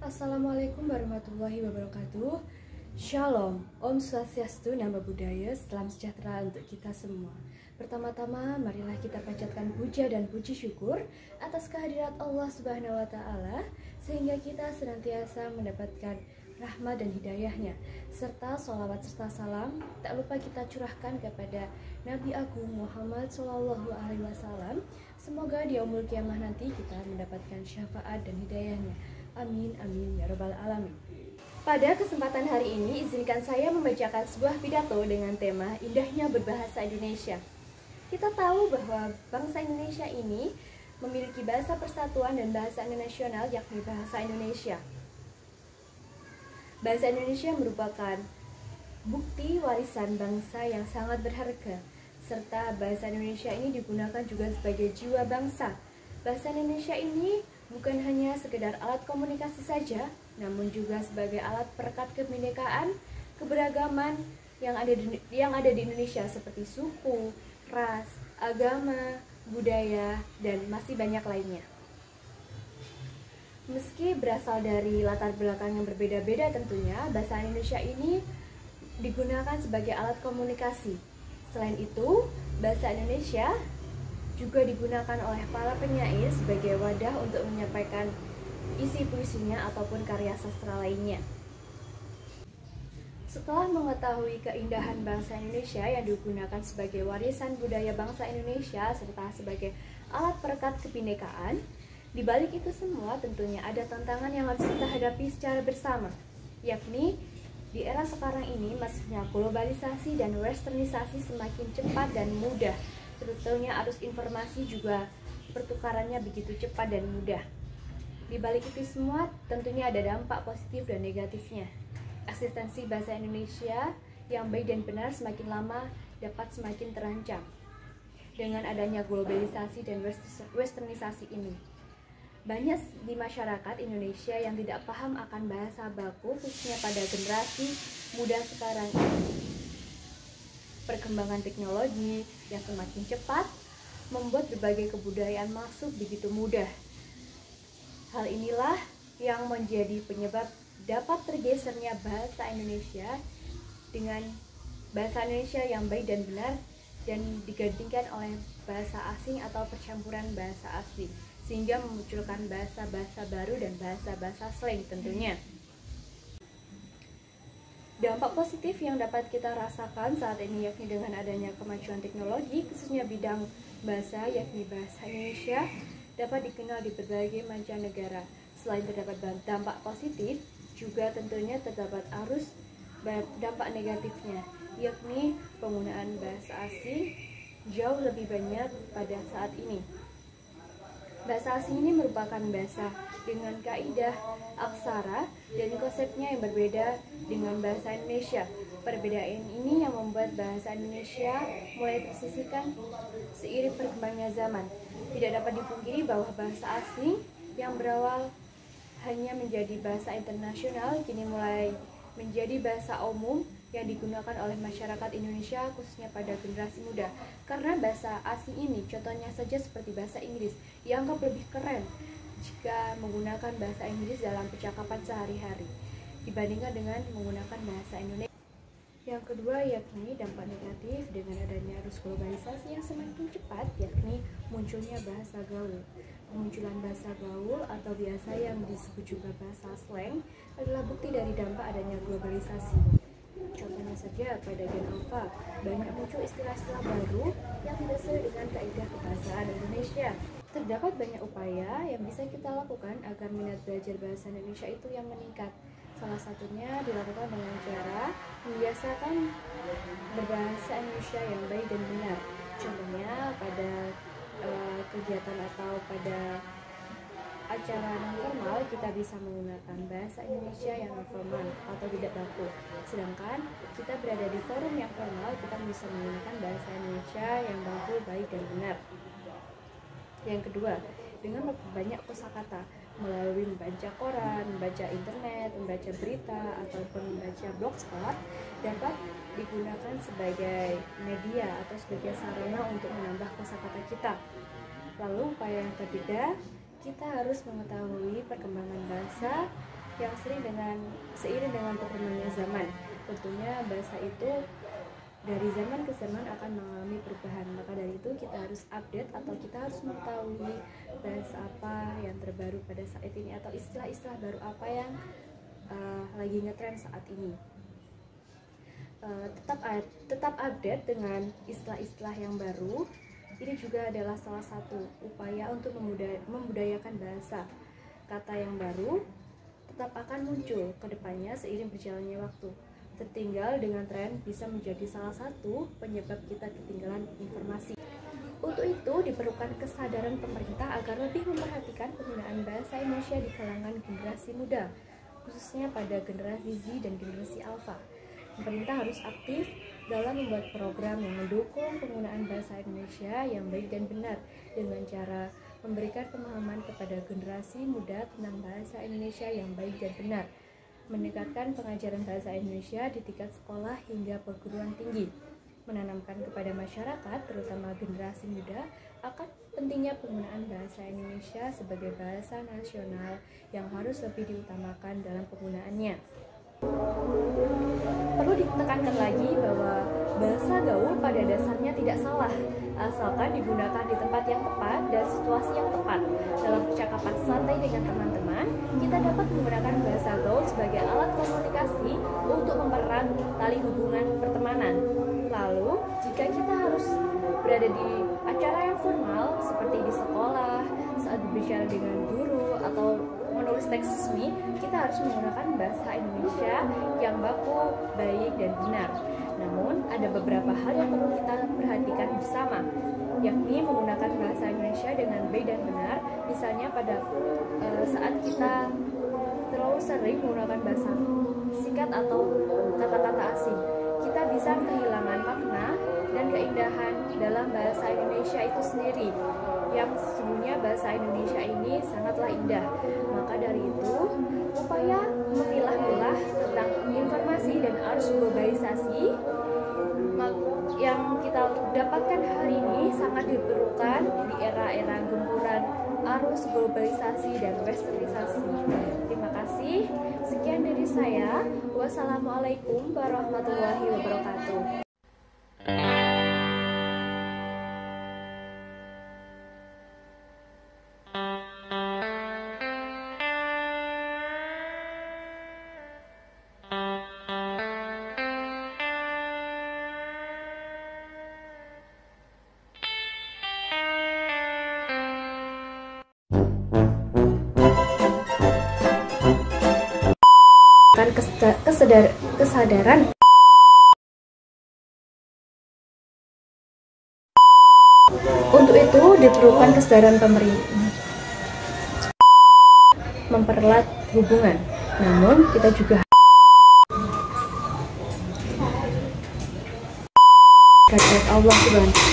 Assalamualaikum warahmatullahi wabarakatuh. Shalom, Om Swastiastu, Namo Buddhaya, salam sejahtera untuk kita semua. Pertama-tama, marilah kita panjatkan puja dan puji syukur atas kehadirat Allah Subhanahu wa Ta'ala, sehingga kita senantiasa mendapatkan rahmat dan hidayahnya, serta sholawat serta salam tak lupa kita curahkan kepada Nabi Agung Muhammad SAW. Semoga di yaumul kiamah nanti kita mendapatkan syafaat dan hidayahnya. Amin, amin, ya rabbal alamin. Pada kesempatan hari ini, izinkan saya membacakan sebuah pidato dengan tema Indahnya Berbahasa Indonesia. Kita tahu bahwa bangsa Indonesia ini memiliki bahasa persatuan dan bahasa nasional, yakni bahasa Indonesia. Bahasa Indonesia merupakan bukti warisan bangsa yang sangat berharga, serta bahasa Indonesia ini digunakan juga sebagai jiwa bangsa. Bahasa Indonesia ini bukan hanya sekedar alat komunikasi saja, namun juga sebagai alat perekat kebinekaan, keberagaman yang ada di Indonesia seperti suku, ras, agama, budaya, dan masih banyak lainnya. Meski berasal dari latar belakang yang berbeda-beda tentunya, bahasa Indonesia ini digunakan sebagai alat komunikasi. Selain itu, bahasa Indonesia juga digunakan oleh para penyair sebagai wadah untuk menyampaikan isi puisinya ataupun karya sastra lainnya. Setelah mengetahui keindahan bangsa Indonesia yang digunakan sebagai warisan budaya bangsa Indonesia serta sebagai alat perekat kebinekaan, di balik itu semua tentunya ada tantangan yang harus kita hadapi secara bersama, yakni di era sekarang ini masifnya globalisasi dan westernisasi semakin cepat dan mudah. Tentunya arus informasi juga pertukarannya begitu cepat dan mudah. Di balik itu semua tentunya ada dampak positif dan negatifnya. Eksistensi bahasa Indonesia yang baik dan benar semakin lama dapat semakin terancam dengan adanya globalisasi dan westernisasi ini. Banyak di masyarakat Indonesia yang tidak paham akan bahasa baku, khususnya pada generasi muda sekarang ini. Perkembangan teknologi yang semakin cepat membuat berbagai kebudayaan masuk begitu mudah. Hal inilah yang menjadi penyebab dapat tergesernya bahasa Indonesia dengan bahasa Indonesia yang baik dan benar dan digantikan oleh bahasa asing atau percampuran bahasa asing, sehingga memunculkan bahasa-bahasa baru dan bahasa-bahasa slang tentunya. Dampak positif yang dapat kita rasakan saat ini yakni dengan adanya kemajuan teknologi, khususnya bidang bahasa yakni bahasa Indonesia dapat dikenal di berbagai mancanegara. Selain terdapat dampak positif, juga tentunya terdapat arus dampak negatifnya, yakni penggunaan bahasa asing jauh lebih banyak pada saat ini. Bahasa asing ini merupakan bahasa dengan kaidah aksara dan konsepnya yang berbeda dengan bahasa Indonesia. Perbedaan ini yang membuat bahasa Indonesia mulai tersisihkan seiring perkembangannya zaman. Tidak dapat dipungkiri bahwa bahasa asing yang berawal hanya menjadi bahasa internasional kini mulai menjadi bahasa umum yang digunakan oleh masyarakat Indonesia khususnya pada generasi muda. Karena bahasa asing ini contohnya saja seperti bahasa Inggris dianggap lebih keren jika menggunakan bahasa Inggris dalam percakapan sehari-hari dibandingkan dengan menggunakan bahasa Indonesia. Yang kedua yakni dampak negatif dengan adanya arus globalisasi yang semakin cepat, yakni munculnya bahasa gaul. Kemunculan bahasa gaul atau biasa yang disebut juga bahasa slang adalah bukti dari dampak adanya globalisasi. Contohnya saja pada Gen Alpha, banyak muncul istilah-istilah baru yang tidak sesuai dengan kaidah kebahasaan Indonesia. Terdapat banyak upaya yang bisa kita lakukan agar minat belajar bahasa Indonesia itu yang meningkat. Salah satunya dilakukan dengan cara membiasakan berbahasa Indonesia yang baik dan benar. Contohnya pada kegiatan atau pada acara non formal kita bisa menggunakan bahasa Indonesia yang non formal atau tidak baku. Sedangkan kita berada di forum yang formal, kita bisa menggunakan bahasa Indonesia yang baku, baik dan benar. Yang kedua, dengan banyak kosakata melalui membaca koran, membaca internet, membaca berita ataupun membaca blogspot dapat digunakan sebagai media atau sebagai sarana untuk menambah kosakata kita. Lalu upaya yang ketiga, kita harus mengetahui perkembangan bahasa yang seiring dengan perkembangannya zaman. Tentunya bahasa itu dari zaman ke zaman akan mengalami perubahan. Maka dari itu kita harus update atau kita harus mengetahui bahasa apa yang terbaru pada saat ini atau istilah-istilah baru apa yang lagi ngetren saat ini. Tetap update dengan istilah-istilah yang baru. Ini juga adalah salah satu upaya untuk membudayakan bahasa. Kata yang baru tetap akan muncul ke depannya seiring berjalannya waktu. Tertinggal dengan tren bisa menjadi salah satu penyebab kita ketinggalan informasi. Untuk itu diperlukan kesadaran pemerintah agar lebih memperhatikan penggunaan bahasa Indonesia di kalangan generasi muda, khususnya pada generasi Z dan generasi Alpha. Pemerintah harus aktif dalam membuat program yang mendukung penggunaan bahasa Indonesia yang baik dan benar dengan cara memberikan pemahaman kepada generasi muda tentang bahasa Indonesia yang baik dan benar, meningkatkan pengajaran bahasa Indonesia di tingkat sekolah hingga perguruan tinggi, menanamkan kepada masyarakat, terutama generasi muda, akan pentingnya penggunaan bahasa Indonesia sebagai bahasa nasional yang harus lebih diutamakan dalam penggunaannya. Perlu ditekankan lagi bahwa bahasa gaul pada dasarnya tidak salah, asalkan digunakan di tempat yang tepat dan situasi yang tepat. Dalam percakapan santai dengan teman-teman, kita dapat menggunakan bahasa gaul sebagai alat komunikasi untuk mempererat tali hubungan pertemanan. Lalu, jika kita harus berada di acara yang formal seperti di sekolah, saat berbicara dengan guru atau menulis teks resmi, kita harus menggunakan bahasa Indonesia yang baku, baik, dan benar. Namun, ada beberapa hal yang perlu kita perhatikan bersama, yakni menggunakan bahasa Indonesia dengan baik dan benar. Misalnya pada saat kita terlalu sering menggunakan bahasa singkat atau kata-kata asing, kita bisa kehilangan makna dan keindahan dalam bahasa Indonesia itu sendiri, yang sesungguhnya bahasa Indonesia ini sangatlah indah. Maka dari itu, upaya memilah-milah tentang informasi dan arus globalisasi yang kita dapatkan hari ini sangat diperlukan di era-era gempuran arus globalisasi dan westernisasi. Terima kasih. Sekian dari saya. Wassalamualaikum warahmatullahi wabarakatuh. Kesadaran untuk itu diperlukan kesadaran pemerintah mempererat hubungan. Namun kita juga kata Allah Subhanahu